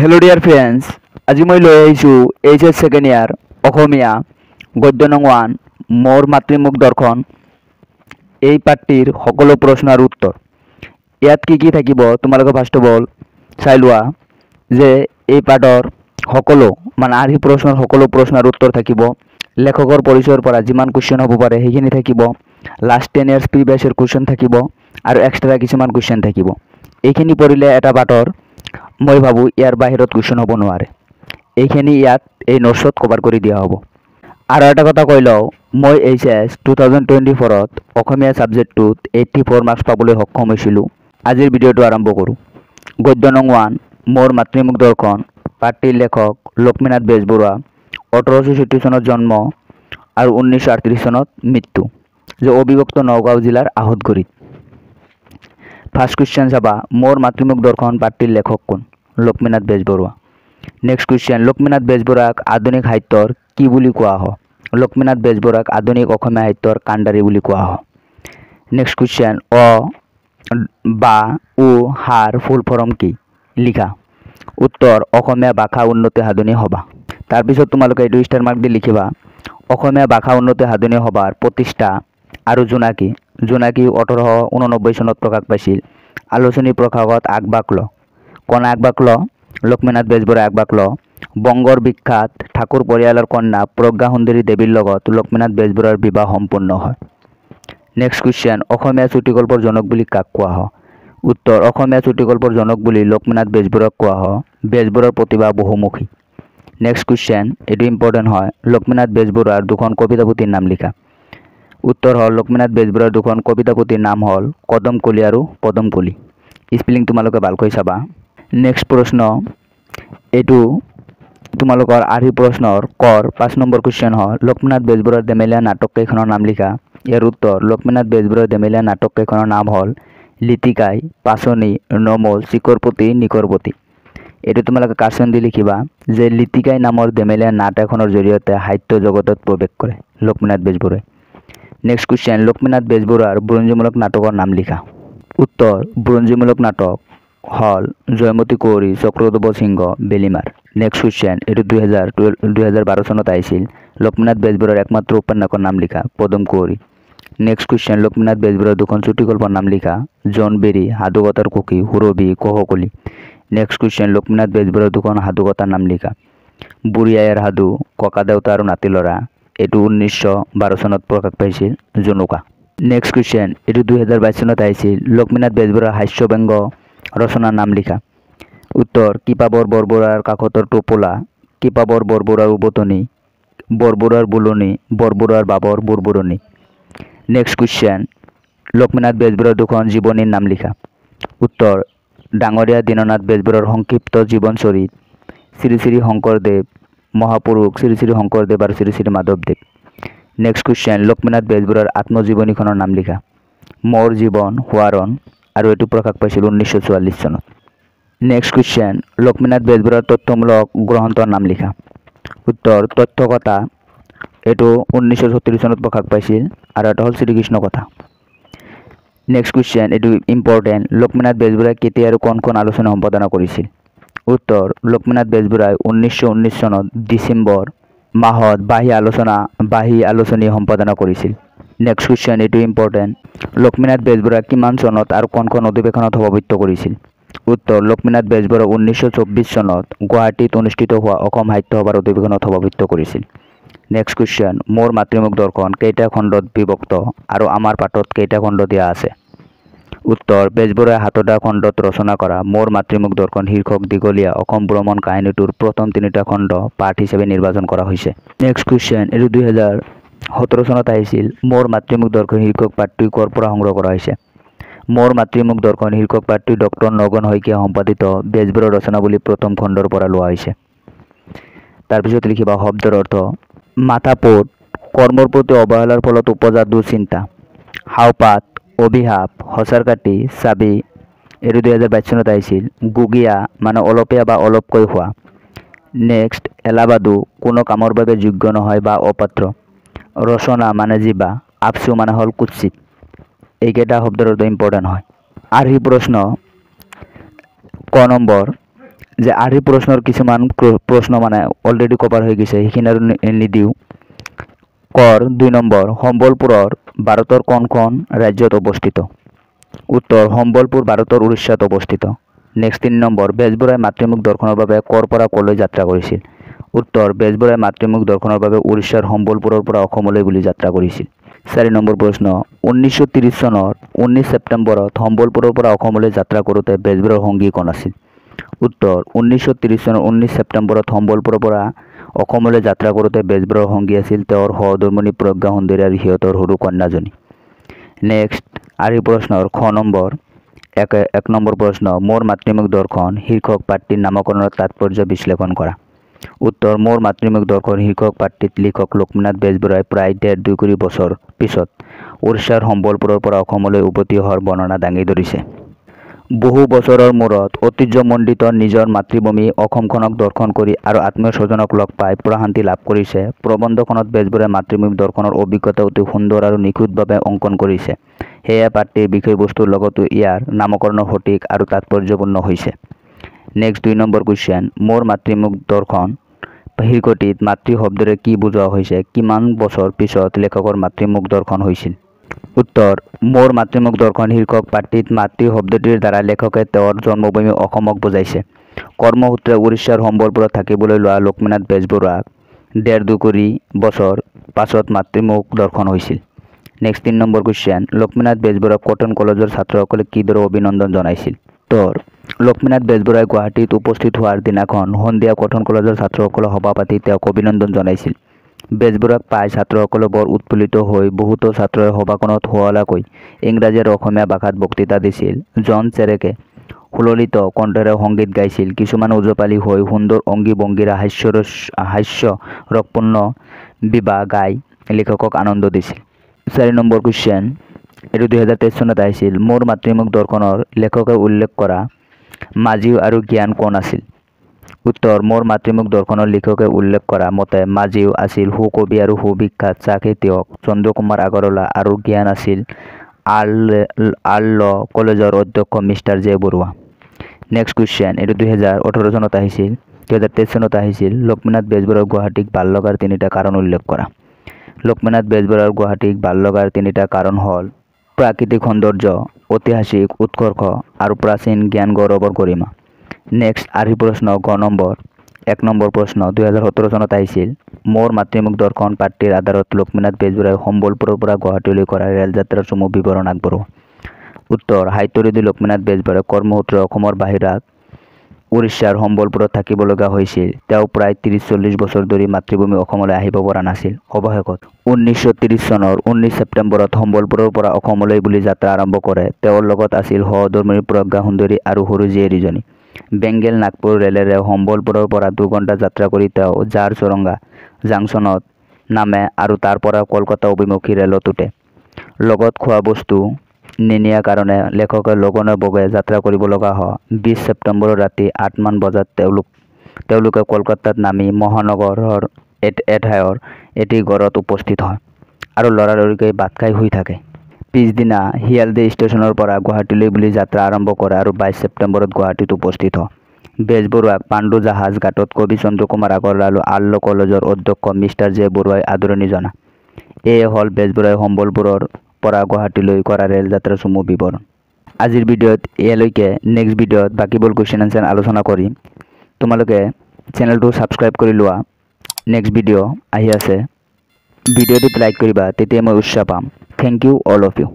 Hello dear friends, आज मैं लै HS सेकेंड इयर অসমীয়া গদ্য নং 1 मोर मातृमुख दर्शन এই পাঠটির সকলো প্ৰশ্নৰ উত্তৰ। ইয়াত কি থাকিব তোমালোকে ফাৰ্ষ্ট অফ অল চাই লোৱা যে এই পাঠৰ সকলো মানে আৰ্হি প্ৰশ্নৰ সকলো প্ৰশ্নৰ উত্তৰ থাকিব। লেখকৰ পৰিচয়ৰ পৰা যিমান কোৱেশ্চন হ'ব পাৰে সেইখিনি থাকিব। লাষ্ট 10 ইয়াৰ্স প্ৰিভিয়াছৰ কোৱেশ্চন থাকিব আৰু এক্সট্ৰা কিছুমান কোৱেশ্চন থাকিব। এইখিনি পঢ়িলে এটা পাঠৰ মই ভাবো ইয়াৰ বাহিৰত কোৱেশ্চন হ'ব নোৱাৰে। এইখিনি ইয়াত এই নোটছত কভাৰ কৰি দিয়া হ'ব। আৰু এটা কথা কৈ লওঁ, মই HS 2024 অসমীয়া সাবজেক্টটোত 84 মাৰ্কস পাবলৈ সক্ষম হৈছিলোঁ। আজিৰ ভিডিঅ'টো আৰম্ভ কৰোঁ। গদ্য নং 1 মোৰ মাতৃমুখ দৰ্শন পাঠটিৰ লেখক লক্ষ্মীনাথ বেজবৰুৱা। 1834 চনত জন্ম আৰু 1938 চনত মৃত্যু, যে অবিভক্ত নগাঁও জিলাৰ আহতগুৰিত। ফাৰ্ষ্ট কুৱেশ্চন চাবা, মোৰ মাতৃমুখ দৰ্শন পাঠটিৰ লেখক কোন? লক্ষ্মীনাথ বেজবৰুৱা। নেক্সট কুৱেশ্চন, লক্ষ্মীনাথ বেজবৰুৱাক আধুনিক সাহিত্যৰ কি বুলি কোৱা হয়? লক্ষ্মীনাথ বেজবৰুৱাক আধুনিক অসমীয়া সাহিত্যৰ কাণ্ডাৰী বুলি কোৱা হয়। নেক্সট কুৱেশ্চন, অ বা উ হাৰ ফুল ফৰ্ম কি? লিখা। উত্তৰ, অসমীয়া ভাষা উন্নতি সাধনী সভা। তাৰপিছত তোমালোকে এইটো ষ্টাৰ মাৰ্ক দি লিখিবা, অসমীয়া ভাষা উন্নতি সাধনী সভাৰ প্ৰতিষ্ঠা আৰু জোনাকী। জোনাকী 1889 চনত প্ৰকাশ পাইছিল। আলোচনী প্ৰকাশত আগভাগ ল। কোন আগভাগ ল? লক্ষ্মীনাথ বেজবৰুৱাই আগভাগ ল। বংগৰ বিখ্যাত ঠাকুৰ পৰিয়ালৰ কন্যা প্ৰজ্ঞা সুন্দৰী দেৱীৰ লগত লক্ষ্মীনাথ বেজবৰুৱাৰ বিবাহ সম্পূৰ্ণ হয়। নেক্সট কুৱেশ্চন, অসমীয়া চুটিগল্পৰ জনক বুলি কাক কোৱা হয়? উত্তৰ, অসমীয়া চুটিগল্পৰ জনক বুলি লক্ষ্মীনাথ বেজবৰুৱাক কোৱা হয়। বেজবৰুৱাৰ প্ৰতিভা বহুমুখী। নেক্সট কুৱেশ্চন, এইটো ইম্পৰ্টেণ্ট হয়, লক্ষ্মীনাথ বেজবৰুৱাৰ দুখন কবিতা পুথিৰ নাম লিখা। উত্তৰ হ'ল, লক্ষ্মীনাথ বেজবৰুৱাৰ দুখন কবিতা পুথিৰ নাম হ'ল কদমকলি আৰু পদমকলি। স্পেলিং তোমালোকে ভালকৈ চাবা। নেক্সট প্ৰশ্ন, এইটো তোমালোকৰ আৰ্হি প্ৰশ্নৰ কৰ 5 নম্বৰ কুৱেশ্চন হয়, লক্ষ্মীনাথ বেজবৰুৱাৰ ধেমেলীয়া নাটক কেইখনৰ নাম লিখা। ইয়াৰ উত্তৰ, লক্ষ্মীনাথ বেজবৰুৱাৰ ধেমেলীয়া নাটক কেইখনৰ নাম হ'ল লিটিকাই, পাচনি, নমল, চিকৰপতি, নিকৰপতি। এইটো তোমালোকে কাৰ্চন দি লিখিবা যে লিটিকাই নামৰ ধেমেলীয়া নাট এখনৰ জৰিয়তে সাহিত্য জগতত প্ৰৱেশ কৰে লক্ষ্মীনাথ বেজবৰুৱাই। নেক্সট কুৱেশ্চন, লক্ষ্মীনাথ বেজবৰুৱাৰ বুৰঞ্জীমূলক নাটকৰ নাম লিখা। উত্তৰ, বুৰঞ্জীমূলক নাটক হল জয়মতী কুঁৱৰী, চক্ৰধ্বজ সিংহ, বেলিমাৰ। নেক্সট কুৱেশ্চন, এইটো 2012 চনত আহিছিল। লক্ষ্মীনাথ বেজবৰুৱাৰ একমাত্ৰ উপন্যাসৰ নাম লিখা। পদম কুঁৱৰী। নেক্সট কুৱেশ্চন, লক্ষ্মীনাথ বেজবৰুৱাৰ দুখন চুটিগল্পৰ নাম লিখা। জোনবেৰী, সাধুকথাৰ কুকি, সুৰভি, কহকলি। নেক্সট কুৱেশ্চন, লক্ষ্মীনাথ বেজবৰুৱাৰ দুখন সাধুকথাৰ নাম লিখা। বুঢ়ী আইৰ সাধু, ককা দেউতা আৰু নাতি ল'ৰা। এইটো 1912 চনত প্ৰকাশ পাইছিল। জুনুকা। নেক্সট কুৱেশ্চন, এইটো 2022 চনত আহিছিল। লক্ষ্মীনাথ বেজবৰুৱাৰ হাস্যব্যংগ ৰচনাৰ নাম লিখা। উত্তৰ, কৃপাবৰ বৰবৰুৱাৰ কাকতৰ টোপোলা, কৃপাবৰ বৰবৰুৱাৰ উভতনি, বৰবৰুৱাৰ বুলনি, বৰবৰুৱাৰ বাবৰ বুৰবুৰণি। নেক্সট কুৱেশ্চন, লক্ষ্মীনাথ বেজবৰুৱাৰ দুখন জীৱনীৰ নাম লিখা। উত্তৰ, ডাঙৰীয়া দীননাথ বেজবৰুৱাৰ সংক্ষিপ্ত জীৱনচৰিত, শ্ৰী শ্ৰী শংকৰদেৱ মহাপুৰুষ, শ্ৰী শ্ৰী শংকৰদেৱ আৰু শ্ৰী শ্ৰী মাধৱদেৱ। নেক্সট কুৱেশ্চন, লক্ষ্মীনাথ বেজবৰুৱাৰ আত্মজীৱনীখনৰ নাম লিখা। মোৰ জীৱন, সোৱাৰণ, আৰু এইটো প্ৰকাশ পাইছিল 1944 চনত। নেক্সট কুৱেশ্চন, লক্ষ্মীনাথ বেজবৰুৱাৰ তথ্যমূলক গ্ৰন্থৰ নাম লিখা। উত্তৰ, তথ্য কথা। এইটো 1936 চনত প্ৰকাশ পাইছিল আৰু এটা হ'ল শ্ৰীকৃষ্ণ কথা। নেক্সট কুৱেশ্চন, এইটো ইম্পৰ্টেণ্ট, লক্ষ্মীনাথ বেজবৰুৱাই কেতিয়া আৰু কোন আলোচনী সম্পাদনা কৰিছিল? উত্তৰ, লক্ষ্মীনাথ বেজবৰুৱাই 1919 চনত ডিচেম্বৰ মাহত বাঁহী আলোচনী সম্পাদনা কৰিছিল। নেক্সট কুৱেশ্চন, এইটো ইম্পৰ্টেণ্ট, লক্ষ্মীনাথ বেজবৰুৱাই কিমান চনত আৰু কোন অধিৱেশনত সভাপতিত্ব কৰিছিল? উত্তৰ, লক্ষ্মীনাথ বেজবৰুৱাই 1924 চনত গুৱাহাটীত অনুষ্ঠিত হোৱা অসম সাহিত্য সভাৰ অধিৱেশনত সভাপতিত্ব কৰিছিল। নেক্সট কুৱেশ্চন, মোৰ মাতৃমুখ দৰ্শন কেইটা খণ্ডত বিভক্ত আৰু আমাৰ পাঠত কেইটা খণ্ড দিয়া আছে? উত্তৰ, বেজবৰুৱাই 7টা খণ্ডত ৰচনা কৰা মোৰ মাতৃমুখ দৰ্শন শীৰ্ষক দীঘলীয়া অসম ভ্ৰমণ কাহিনীটোৰ প্ৰথম 3টা খণ্ড পাঠ হিচাপে নিৰ্বাচন কৰা হৈছে। নেক্সট কুৱেশ্চন, এইটো 2017 চনত আহিছিল। মোৰ মাতৃমুখ দৰ্শন শীৰ্ষক পাঠটি ক'ৰ পৰা সংগ্ৰহ কৰা হৈছে? মোৰ মাতৃমুখ দৰ্শন শীৰ্ষক পাঠটি ডক্টৰ নগন শইকীয়া সম্পাদিত বেজবৰুৱাৰ ৰচনাৱলী প্ৰথম খণ্ডৰ পৰা লোৱা হৈছে। তাৰপিছত লিখিবা শব্দৰ অৰ্থ। মাথাপোট, কৰ্মৰ প্ৰতি অৱহেলাৰ ফলত উপজা দুশ্চিন্তা। হাওপাত, অভিশাপ, সঁচাৰ কাটি, চাবি। এইটো 2022 চনত আহিছিল। গুগীয়া মানে অলপীয়া বা অলপকৈ খোৱা। নেক্সট, এলাবাদু, কোনো কামৰ বাবে যোগ্য নহয় বা অপাত্ৰ। ৰচনা মানে জিবা। আপচু মানে হ'ল কুৎসিত। এইকেইটা শব্দৰ অৰ্থ ইম্পৰ্টেণ্ট হয়। আৰ্হি প্ৰশ্ন ক নম্বৰ, যে আৰ্হি প্ৰশ্নৰ কিছুমান প্ৰশ্ন মানে অলৰেডি কভাৰ হৈ গৈছে, সেইখিনি আৰু নিদিওঁ। কৰ 2 নম্বৰ, সম্বলপুৰৰ ভাৰতৰ কোনখন ৰাজ্যত অৱস্থিত? উত্তৰ, সম্বলপুৰ ভাৰতৰ উৰিষ্যাত অৱস্থিত। নেক্সট 3 নম্বৰ, বেজবৰুৱাই মাতৃমুখ দৰ্শনৰ বাবে ক'ৰ পৰা ক'লৈ যাত্ৰা কৰিছিল? উত্তৰ, বেজবৰুৱাই মাতৃমুখ দৰ্শনৰ বাবে উৰিষ্যাৰ সম্বলপুৰৰ পৰা অসমলৈ বুলি যাত্ৰা কৰিছিল। 4 নম্বৰ প্ৰশ্ন, 1930 চনৰ 19 ছেপ্টেম্বৰত সম্বলপুৰৰ পৰা অসমলৈ যাত্ৰা কৰোঁতে বেজবৰুৱাৰ সংগী কোন আছিল? উত্তৰ, 1930 চনৰ 19 ছেপ্টেম্বৰত সম্বলপুৰৰ পৰা অসমলৈ যাত্ৰা কৰোঁতে বেজবৰুৱাৰ সংগী আছিল তেওঁৰ সহধৰ্মিণী প্ৰজ্ঞা সুন্দৰী আৰু সিহঁতৰ সৰু কন্যাজনী। নেক্সট আৰ্হি প্ৰশ্নৰ খ নম্বৰ, এক নম্বৰ প্ৰশ্ন, মোৰ মাতৃমুখ দৰ্শন শীৰ্ষক পাঠটিৰ নামকৰণৰ তাৎপৰ্য বিশ্লেষণ কৰা। উত্তৰ, মোৰ মাতৃমুখ দৰ্শন শীৰ্ষক পাঠটিত লিখক লক্ষ্মীনাথ বেজবৰুৱাই প্ৰায় 1.5-2 কোটি বছৰ পিছত উৰিষ্যাৰ সম্বলপুৰৰ পৰা অসমলৈ উভতি অহাৰ বৰ্ণনা দাঙি ধৰিছে। বহু বছৰৰ মূৰত ঐতিহ্যমণ্ডিত নিজৰ মাতৃভূমি অসমখনক দৰ্শন কৰি আৰু আত্মীয় স্বজনক লগ পাই প্ৰশান্তি লাভ কৰিছে। প্ৰবন্ধখনত বেজবৰুৱাই মাতৃমুখ দৰ্শনৰ অভিজ্ঞতা অতি সুন্দৰ আৰু নিখুঁতভাৱে অংকন কৰিছে। সেয়ে পাঠটিৰ বিষয়বস্তুৰ লগতো ইয়াৰ নামকৰণৰ সঠিক আৰু তাৎপৰ্যপূৰ্ণ হৈছে। নেক্সট 2 নম্বৰ কুৱেশ্যন, মোৰ মাতৃমুখ দৰ্শন শীৰ্ষটিত মাতৃ শব্দৰে কি বুজোৱা হৈছে? কিমান বছৰ পিছত লেখকৰ মাতৃমুখ দৰ্শন হৈছিল? উত্তৰ, মোৰ মাতৃমুখ দৰ্শন শীৰ্ষক পাঠটিত মাতৃ শব্দটিৰ দ্বাৰা লেখকে তেওঁৰ জন্মভূমি অসমক বুজাইছে। কৰ্মসূত্ৰে উৰিষ্যাৰ সম্বলপুৰত থাকিবলৈ লোৱা লক্ষ্মীনাথ বেজবৰুৱাক 1.5-2 কোটি বছৰ পাছত মাতৃমুখ দৰ্শন হৈছিল। নেক্সট 3 নম্বৰ কুৱেশ্যন, লক্ষ্মীনাথ বেজবৰুৱাক কটন কলেজৰ ছাত্ৰসকলে কিদৰে অভিনন্দন জনাইছিল? উত্তৰ, লক্ষ্মীনাথ বেজবৰুৱাই গুৱাহাটীত উপস্থিত হোৱাৰ দিনাখন সন্ধিয়া কটন কলেজৰ ছাত্ৰসকলে সভা পাতি তেওঁক অভিনন্দন জনাইছিল। বেজবৰুৱাক পাই ছাত্ৰসকলে বৰ উৎফুল্লিত হৈ বহুতো ছাত্ৰই সভাখনত সুৱলাকৈ ইংৰাজী আৰু অসমীয়া ভাষাত বক্তৃতা দিছিল। জন চেৰেকে সুললিত কণ্ঠেৰে সংগীত গাইছিল। কিছুমানে ওজপালি হৈ সুন্দৰ অংগী ভংগীৰে হাস্যৰসপূৰ্ণ বিভা গাই লেখকক আনন্দ দিছিল। 4 নম্বৰ কুৱেশ্যন, এইটো 2023 চনত আহিছিল। মোৰ মাতৃমুখ দৰ্শনৰ লেখকে উল্লেখ কৰা মাজিও আৰু জ্ঞান কোন আছিল? উত্তৰ, মোৰ মাতৃমুখ দৰ্শনৰ লেখকে উল্লেখ কৰা মতে মাজিও আছিল সুকবি আৰু সুবিখ্যাত চাহ খেতিয়ক চন্দ্ৰকুমাৰ আগৰৱালা আৰু জ্ঞান আছিল আৰ্ল কলেজৰ অধ্যক্ষ mister J Baruah. Next question, এইটো 2018 চনত আহিছিল। 2023 চনত আহিছিল। লক্ষ্মীনাথ বেজবৰুৱাৰ গুৱাহাটীক ভাল লগাৰ 3টা কাৰণ উল্লেখ কৰা। লক্ষ্মীনাথ বেজবৰুৱাৰ গুৱাহাটীক ভাল লগাৰ 3টা কাৰণ হ'ল প্ৰাকৃতিক সৌন্দৰ্য, ঐতিহাসিক উৎকৰ্ষ আৰু প্ৰাচীন জ্ঞান গৌৰৱৰ গৰিমা। নেক্সট আৰ্হি প্ৰশ্ন গ নম্বৰ, 1 নম্বৰ প্ৰশ্ন, 2017 চনত আহিছিল। মোৰ মাতৃমুখ দৰ্শন পাঠটিৰ আধাৰত লক্ষ্মীনাথ বেজবৰুৱাই সম্বলপুৰৰ পৰা গুৱাহাটীলৈ কৰা ৰেলযাত্ৰাৰ চমু বিৱৰণ আগবঢ়োৱা। উত্তৰ, সাহিত্যৰথী লক্ষ্মীনাথ বেজবৰুৱাই কৰ্মসূত্ৰে অসমৰ বাহিৰত উৰিষ্যাৰ সম্বলপুৰত থাকিব লগা হৈছিল। তেওঁ প্ৰায় 30-40 বছৰ ধৰি মাতৃভূমি অসমলৈ আহিব পৰা নাছিল। অৱশেষত 1930 চনৰ 19 ছেপ্টেম্বৰত সম্বলপুৰৰ পৰা অসমলৈ বুলি যাত্ৰা আৰম্ভ কৰে। তেওঁৰ লগত আছিল সহধৰ্মিণী প্ৰজ্ঞা সুন্দৰী আৰু সৰু জীয়ৰীজনী। বেংগল নাগপুৰ ৰেলেৰে সম্বলপুৰৰ পৰা 2 ঘণ্টা যাত্ৰা কৰি তেওঁ জাৰচৰঙ্গা জাংচনত নামে আৰু তাৰ পৰা কলকাতা অভিমুখী ৰেলত উঠে। লগত খোৱা বস্তু নিনিয়া কাৰণে লেখকে লগনে বগে যাত্ৰা কৰিব লগা হয়। 20 ছেপ্টেম্বৰৰ ৰাতি 8 মান বজাত তেওঁলোকে কলকাতাত নামি মহানগৰৰ এঠাইৰ এটি ঘৰত উপস্থিত হয় আৰু লৰালৰিকৈ ভাত খাই শুই থাকে। পিছদিনা শিয়ালদী ষ্টেচনৰ পৰা গুৱাহাটীলৈ বুলি যাত্ৰা আৰম্ভ কৰে আৰু 22 ছেপ্টেম্বৰত গুৱাহাটীত উপস্থিত হয়। বেজবৰুৱাক পাণ্ডু জাহাজ ঘাটত কবি চন্দ্ৰকুমাৰ আগৰৱালা আৰু আৰ্ল কলেজৰ অধ্যক্ষ মিষ্টাৰ জে বৰুৱাই আদৰণি জনায়। এয়ে হ'ল বেজবৰুৱাই সম্বলপুৰৰ পৰা গুৱাহাটীলৈ কৰা ৰেলযাত্ৰাৰ চমু বিৱৰণ। আজিৰ ভিডিঅ'ত ইয়ালৈকে। নেক্সট ভিডিঅ'ত বাকীবোৰ কুৱেশ্যন আনচাৰ আলোচনা কৰিম। তোমালোকে চেনেলটো ছাবস্ক্ৰাইব কৰি লোৱা। নেক্সট ভিডিঅ' আহি আছে। ভিডিঅ'টোত লাইক কৰিবা, তেতিয়া মই উৎসাহ পাম। Thank you all of U.